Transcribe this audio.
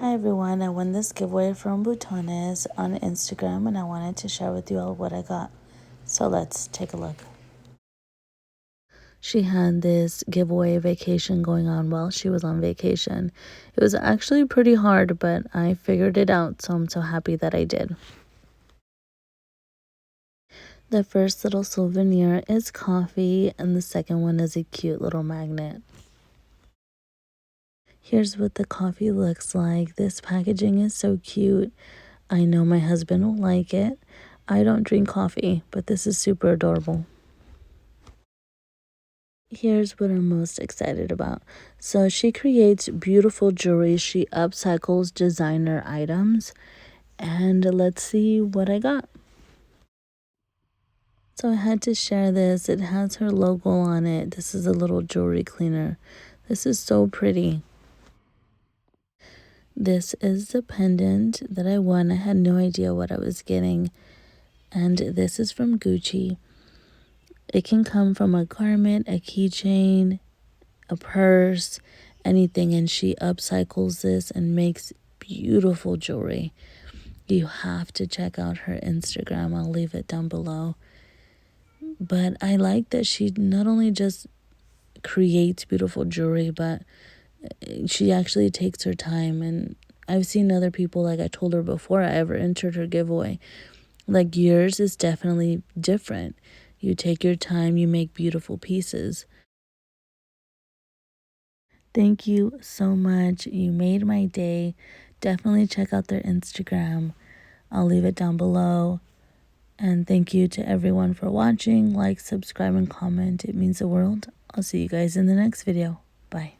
Hi everyone, I won this giveaway from Butones on Instagram and I wanted to share with you all what I got. So let's take a look. She had this giveaway vacation going on while she was on vacation. It was actually pretty hard, but I figured it out, so I'm so happy that I did. The first little souvenir is coffee and the second one is a cute little magnet. Here's what the coffee looks like. This packaging is so cute. I know my husband will like it. I don't drink coffee, but this is super adorable. Here's what I'm most excited about. So she creates beautiful jewelry. She upcycles designer items. And let's see what I got. So I had to share this. It has her logo on it. This is a little jewelry cleaner. This is so pretty. This is the pendant that I won. I had no idea what I was getting. And this is from Gucci. It can come from a garment, a keychain, a purse, anything. And she upcycles this and makes beautiful jewelry. You have to check out her Instagram. I'll leave it down below. But I like that she not only just creates beautiful jewelry, but she actually takes her time. And I've seen other people, like I told her before I ever entered her giveaway, like yours is definitely different. You take your time, you make beautiful pieces. Thank you so much. You made my day. Definitely check out their Instagram. I'll leave it down below. And thank you to everyone for watching. Like, subscribe, and comment. It means the world. I'll see you guys in the next video. Bye.